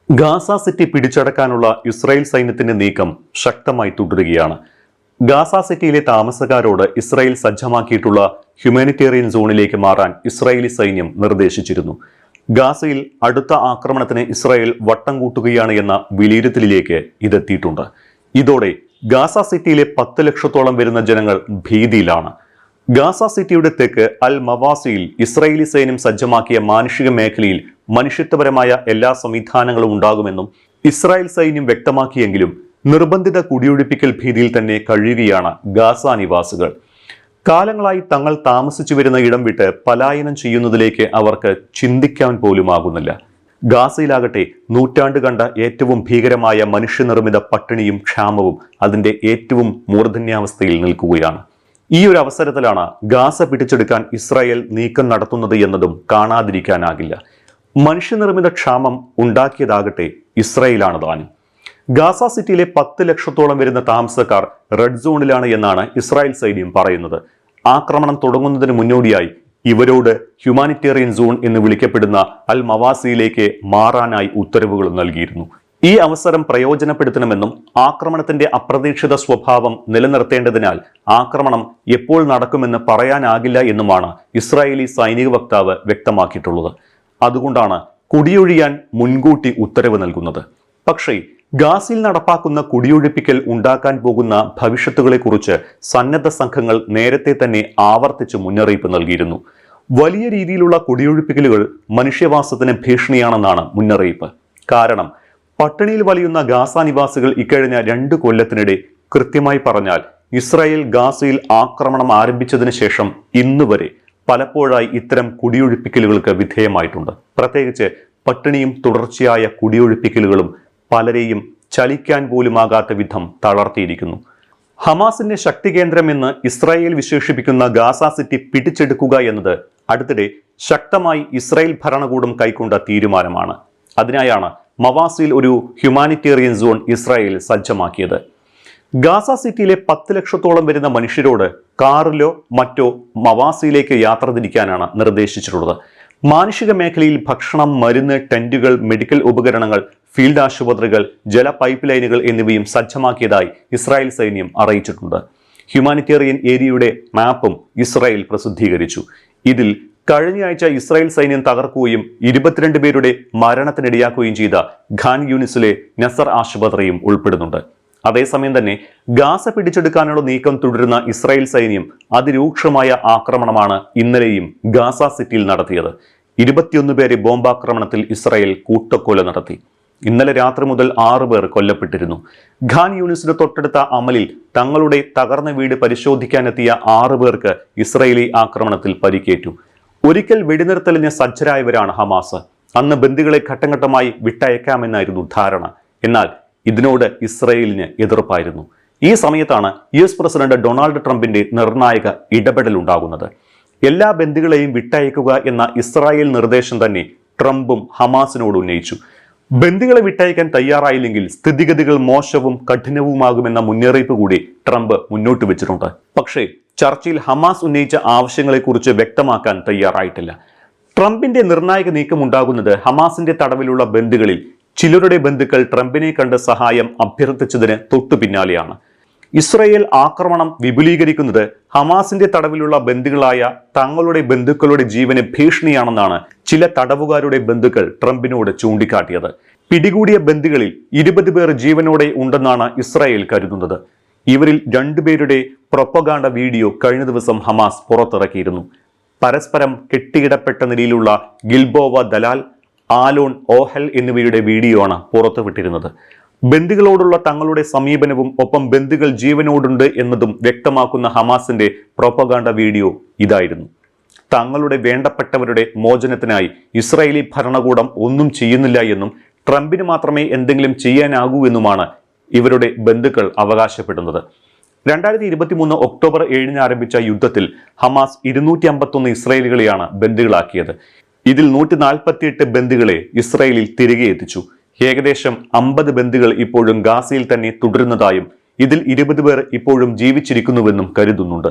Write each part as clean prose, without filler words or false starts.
Gaza city പിടിച്ചടക്കാനുള്ള Israel സൈന്യത്തിന്റെ നീക്കം ശക്തമായി തുടരുകയാണ്. ഗാസ സിറ്റിയിലെ താമസക്കാരോട് ഇസ്രായേൽ സജ്ജമാക്കിയിട്ടുള്ള ഹ്യൂമാനിറ്റേറിയൻ സോണിലേക്ക് മാറാൻ ഇസ്രായേലി സൈന്യം നിർദ്ദേശിച്ചിരുന്നു. ഗാസയിൽ അടുത്ത ആക്രമണത്തിന് ഇസ്രായേൽ വട്ടം കൂട്ടുകയാണ് എന്ന വിലയിരുത്തലിലേക്ക് ഇതെത്തിയിട്ടുണ്ട്. ഇതോടെ ഗാസ സിറ്റിയിലെ 10 ലക്ഷത്തോളം വരുന്ന ജനങ്ങൾ ഭീതിയിലാണ്. ഗാസ സിറ്റിയുടെ തെക്ക് അൽ മവാസിയിൽ ഇസ്രായേലി സൈന്യം സജ്ജമാക്കിയ മാനുഷിക മേഖലയിൽ മനുഷ്യത്വപരമായ എല്ലാ സംവിധാനങ്ങളും ഉണ്ടാകുമെന്നും ഇസ്രായേൽ സൈന്യം വ്യക്തമാക്കിയെങ്കിലും നിർബന്ധിത കുടിയൊഴിപ്പിക്കൽ ഭീതിയിൽ തന്നെ കഴിയുകയാണ് ഗാസ നിവാസികൾ. കാലങ്ങളായി തങ്ങൾ താമസിച്ചു വരുന്ന ഇടം വിട്ട് പലായനം ചെയ്യുന്നതിലേക്ക് അവർക്ക് ചിന്തിക്കാൻ പോലുമാകുന്നില്ല. ഗാസയിലാകട്ടെ നൂറ്റാണ്ട് കണ്ട ഏറ്റവും ഭീകരമായ മനുഷ്യനിർമ്മിത പട്ടിണിയും ക്ഷാമവും അതിന്റെ ഏറ്റവും മൂർധന്യാവസ്ഥയിൽ നിൽക്കുകയാണ്. ഈ ഒരു അവസരത്തിലാണ് ഗാസ പിടിച്ചെടുക്കാൻ ഇസ്രായേൽ നീക്കം നടത്തുന്നത് എന്നതും കാണാതിരിക്കാനാകില്ല. മനുഷ്യനിർമ്മിത ക്ഷാമം ഉണ്ടാക്കിയതാകട്ടെ ഇസ്രായേലാണ് താനും. ഗാസ സിറ്റിയിലെ 10 ലക്ഷത്തോളം വരുന്ന താമസക്കാർ റെഡ് സോണിലാണ് എന്നാണ് ഇസ്രായേൽ സൈന്യം പറയുന്നത്. ആക്രമണം തുടങ്ങുന്നതിന് മുന്നോടിയായി ഇവരോട് ഹ്യൂമാനിറ്റേറിയൻ സോൺ എന്ന് വിളിക്കപ്പെടുന്ന അൽ മവാസിയിലേക്ക് മാറാനായി ഉത്തരവുകൾ നൽകിയിരുന്നു. ഈ അവസരം പ്രയോജനപ്പെടുത്തണമെന്നും ആക്രമണത്തിന്റെ അപ്രതീക്ഷിത സ്വഭാവം നിലനിർത്തേണ്ടതിനാൽ ആക്രമണം എപ്പോൾ നടക്കുമെന്ന് പറയാനാകില്ല എന്നുമാണ് ഇസ്രായേലി സൈനിക വക്താവ് വ്യക്തമാക്കിയിട്ടുള്ളത്. അതുകൊണ്ടാണ് കുടിയൊഴിയാൻ മുൻകൂട്ടി ഉത്തരവ് നൽകുന്നത്. പക്ഷേ ഗാസയിൽ നടപ്പാക്കുന്ന കുടിയൊഴിപ്പിക്കൽ ഉണ്ടാക്കാൻ പോകുന്ന ഭവിഷ്യത്തുകളെക്കുറിച്ച് സന്നദ്ധ സംഘങ്ങൾ നേരത്തെ തന്നെ ആവർത്തിച്ച് മുന്നറിയിപ്പ് നൽകിയിരുന്നു. വലിയ രീതിയിലുള്ള കുടിയൊഴിപ്പിക്കലുകൾ മനുഷ്യവാസത്തിന് ഭീഷണിയാണെന്നാണ് മുന്നറിയിപ്പ്. കാരണം പട്ടിണിയിൽ വലയുന്ന ഗാസ നിവാസികൾ ഇക്കഴിഞ്ഞ 2 കൊല്ലത്തിനിടെ, കൃത്യമായി പറഞ്ഞാൽ ഇസ്രായേൽ ഗാസയിൽ ആക്രമണം ആരംഭിച്ചതിന് ശേഷം ഇന്നുവരെ പലപ്പോഴായി ഇത്തരം കുടിയൊഴിപ്പിക്കലുകൾക്ക് വിധേയമായിട്ടുണ്ട്. പ്രത്യേകിച്ച് പട്ടിണിയും തുടർച്ചയായ കുടിയൊഴിപ്പിക്കലുകളും പലരെയും ചലിക്കാൻ പോലുമാകാത്ത വിധം തളർത്തിയിരിക്കുന്നു. ഹമാസിന്റെ ശക്തി കേന്ദ്രമെന്ന് ഇസ്രായേൽ വിശേഷിപ്പിക്കുന്ന ഗാസ സിറ്റി പിടിച്ചെടുക്കുക എന്നത് അടുത്തിടെ ശക്തമായി ഇസ്രായേൽ ഭരണകൂടം കൈക്കൊണ്ട തീരുമാനമാണ്. അതിനായാണ് മവാസിയിൽ ഒരു ഹ്യൂമാനിറ്റേറിയൻ സോൺ ഇസ്രായേൽ സജ്ജമാക്കിയത്. ഗാസ സിറ്റിയിലെ 10 ലക്ഷത്തോളം വരുന്ന മനുഷ്യരോട് കാറിലോ മറ്റോ മവാസിയിലേക്ക് യാത്ര തിരിക്കാനാണ് നിർദ്ദേശിച്ചിട്ടുള്ളത്. മാനുഷിക മേഖലയിൽ ഭക്ഷണം, മരുന്ന്, ടെന്റുകൾ, മെഡിക്കൽ ഉപകരണങ്ങൾ, ഫീൽഡ് ആശുപത്രികൾ, ജല പൈപ്പ് ലൈനുകൾ എന്നിവയും സജ്ജമാക്കിയതായി ഇസ്രായേൽ സൈന്യം അറിയിച്ചിട്ടുണ്ട്. ഹ്യൂമാനിറ്റേറിയൻ ഏരിയയുടെ മാപ്പും ഇസ്രായേൽ പ്രസിദ്ധീകരിച്ചു. ഇതിൽ കഴിഞ്ഞയാഴ്ച ഇസ്രായേൽ സൈന്യം തകർക്കുകയും 22 പേരുടെ മരണത്തിനിടയാക്കുകയും ചെയ്ത ഖാൻ യൂനിസിലെ നസർ ആശുപത്രിയും ഉൾപ്പെടുന്നുണ്ട്. അതേസമയം തന്നെ ഗാസ പിടിച്ചെടുക്കാനുള്ള നീക്കം തുടരുന്ന ഇസ്രായേൽ സൈന്യം അതിരൂക്ഷമായ ആക്രമണമാണ് ഇന്നലെയും ഗാസ സിറ്റിയിൽ നടത്തിയത്. 21 പേരെ ബോംബാക്രമണത്തിൽ ഇസ്രായേൽ കൂട്ടക്കൊല നടത്തി. ഇന്നലെ രാത്രി മുതൽ 6 പേർ കൊല്ലപ്പെട്ടിരുന്നു. ഖാൻ യൂനിസിന് തൊട്ടടുത്ത അമലിൽ തങ്ങളുടെ തകർന്ന വീട് പരിശോധിക്കാനെത്തിയ 6 പേർക്ക് ഇസ്രായേലി ആക്രമണത്തിൽ പരിക്കേറ്റു. ഒരിക്കൽ വെടിനിർത്തലിന് സജ്ജരായവരാണ് ഹമാസ്. അന്ന് ബന്ദികളെ ഘട്ടം ഘട്ടമായി വിട്ടയക്കാമെന്നായിരുന്നു ധാരണ. എന്നാൽ ഇതിനോട് ഇസ്രായേലിന് എതിർപ്പായിരുന്നു. ഈ സമയത്താണ് US പ്രസിഡന്റ് ഡൊണാൾഡ് ട്രംപിന്റെ നിർണായക ഇടപെടൽ ഉണ്ടാകുന്നത്. എല്ലാ ബന്ദികളെയും വിട്ടയക്കുക എന്ന ഇസ്രായേൽ നിർദ്ദേശം തന്നെ ട്രംപും ഹമാസിനോട് ഉന്നയിച്ചു. ബന്ദികളെ വിട്ടയക്കാൻ തയ്യാറായില്ലെങ്കിൽ സ്ഥിതിഗതികൾ മോശവും കഠിനവുമാകുമെന്ന മുന്നറിയിപ്പ് കൂടി ട്രംപ് മുന്നോട്ട് വെച്ചിട്ടുണ്ട്. പക്ഷേ ചർച്ചയിൽ ഹമാസ് ഉന്നയിച്ച ആവശ്യങ്ങളെക്കുറിച്ച് വ്യക്തമാക്കാൻ തയ്യാറായിട്ടില്ല. ട്രംപിന്റെ നിർണായക നീക്കം ഉണ്ടാകുന്നത് ഹമാസിന്റെ തടവിലുള്ള ബന്ദികളിൽ ചിലരുടെ ബന്ധുക്കൾ ട്രംപിനെ കണ്ട് സഹായം അഭ്യർത്ഥിച്ചതിന് തൊട്ടു പിന്നാലെയാണ്. ഇസ്രായേൽ ആക്രമണം വിപുലീകരിക്കുന്നത് ഹമാസിന്റെ തടവിലുള്ള ബന്ദികളായ തങ്ങളുടെ ബന്ധുക്കളുടെ ജീവന് ഭീഷണിയാണെന്നാണ് ചില തടവുകാരുടെ ബന്ധുക്കൾ ട്രംപിനോട് ചൂണ്ടിക്കാട്ടിയത്. പിടികൂടിയ ബന്ദികളിൽ 20 പേർ ജീവനോടെ ഉണ്ടെന്നാണ് ഇസ്രായേൽ കരുതുന്നത്. ഇവരിൽ 2 പേരുടെ പ്രൊപ്പഗാണ്ട വീഡിയോ കഴിഞ്ഞ ദിവസം ഹമാസ് പുറത്തിറക്കിയിരുന്നു. പരസ്പരം കെട്ടിയിടപ്പെട്ട നിലയിലുള്ള ഗിൽബോവ ദലാൽ, ആലോൺ ഓഹൽ എന്നിവയുടെ വീഡിയോ ആണ് പുറത്തുവിട്ടിരുന്നത്. ബന്ദികളോടുള്ള തങ്ങളുടെ സമീപനവും ഒപ്പം ബന്ദികൾ ജീവനോടുണ്ട് എന്നതും വ്യക്തമാക്കുന്ന ഹമാസിന്റെ പ്രൊപ്പഗാണ്ട വീഡിയോ ഇതായിരുന്നു. തങ്ങളുടെ വേണ്ടപ്പെട്ടവരുടെ മോചനത്തിനായി ഇസ്രായേലി ഭരണകൂടം ഒന്നും ചെയ്യുന്നില്ല എന്നും ട്രംപിന് മാത്രമേ എന്തെങ്കിലും ചെയ്യാനാകൂ എന്നുമാണ് ഇവരുടെ ബന്ധുക്കൾ അവകാശപ്പെടുന്നത്. 2023 ഒക്ടോബർ 7 ആരംഭിച്ച യുദ്ധത്തിൽ ഹമാസ് 251 ഇസ്രായേലികളെയാണ് ബന്ദികളാക്കിയത്. ഇതിൽ 148 ബന്ദികളെ ഇസ്രായേലിൽ തിരികെ എത്തിച്ചു. ഏകദേശം 50 ബന്ദികൾ ഇപ്പോഴും ഗാസയിൽ തന്നെ തുടരുന്നതായും ഇതിൽ 20 പേർ ഇപ്പോഴും ജീവിച്ചിരിക്കുന്നുവെന്നും കരുതുന്നുണ്ട്.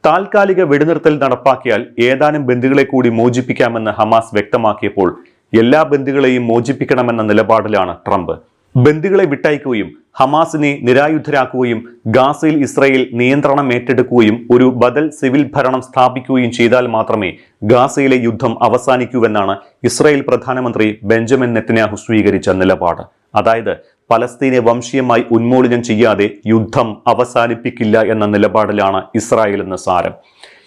താൽക്കാലിക വെടിനിർത്തൽ നടപ്പാക്കിയാൽ ഏതാനും ബന്ദികളെ കൂടി മോചിപ്പിക്കാമെന്ന് ഹമാസ് വ്യക്തമാക്കിയപ്പോൾ എല്ലാ ബന്ദികളെയും മോചിപ്പിക്കണമെന്ന നിലപാടിലാണ് ട്രംപ്. ബന്ദികളെ വിട്ടയക്കുകയും ഹമാസിനെ നിരായുധരാക്കുകയും ഗാസയിൽ ഇസ്രായേൽ നിയന്ത്രണം ഏറ്റെടുക്കുകയും ഒരു ബദൽ സിവിൽ ഭരണം സ്ഥാപിക്കുകയും ചെയ്താൽ മാത്രമേ ഗാസയിലെ യുദ്ധം അവസാനിക്കൂവെന്നാണ് ഇസ്രായേൽ പ്രധാനമന്ത്രി ബെഞ്ചമിൻ നെതന്യാഹു സ്വീകരിച്ച നിലപാട്. അതായത് പലസ്തീനെ വംശീയമായി ഉന്മൂലനം ചെയ്യാതെ യുദ്ധം അവസാനിപ്പിക്കില്ല എന്ന നിലപാടിലാണ് ഇസ്രായേൽ എന്ന് സാരം.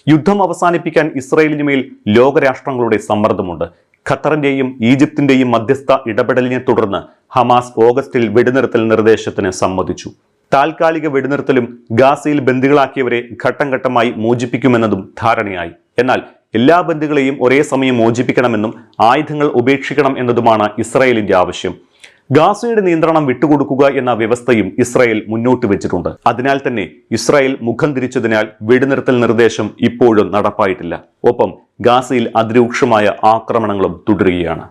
യുദ്ധം അവസാനിപ്പിക്കാൻ ഇസ്രായേലിന് മേൽ ലോകരാഷ്ട്രങ്ങളുടെ സമ്മർദ്ദമുണ്ട്. ഖത്തറിന്റെയും ഈജിപ്തിന്റെയും മധ്യസ്ഥ ഇടപെടലിനെ തുടർന്ന് ഹമാസ് ഓഗസ്റ്റിൽ വെടിനിർത്തൽ നിർദ്ദേശത്തിന് സമ്മതിച്ചു. താൽക്കാലിക വെടിനിർത്തലും ഗാസയിൽ ബന്ദികളാക്കിയവരെ ഘട്ടം ഘട്ടമായി മോചിപ്പിക്കുമെന്നതും ധാരണയായി. എന്നാൽ എല്ലാ ബന്ദികളെയും ഒരേ സമയം മോചിപ്പിക്കണമെന്നും ആയുധങ്ങൾ ഉപേക്ഷിക്കണം എന്നതുമാണ് ഇസ്രായേലിന്റെ ആവശ്യം. ഗാസയുടെ നിയന്ത്രണം വിട്ടുകൊടുക്കുക എന്ന വ്യവസ്ഥയും ഇസ്രായേൽ മുന്നോട്ട് വെച്ചിട്ടുണ്ട്. അതിനാൽ തന്നെ ഇസ്രായേൽ മുഖം തിരിച്ചതിനാൽ വെടിനിർത്തൽ നിർദ്ദേശം ഇപ്പോഴും നടപ്പായിട്ടില്ല. ഒപ്പം ഗാസയിൽ അതിരൂക്ഷമായ ആക്രമണങ്ങളും തുടരുകയാണ്.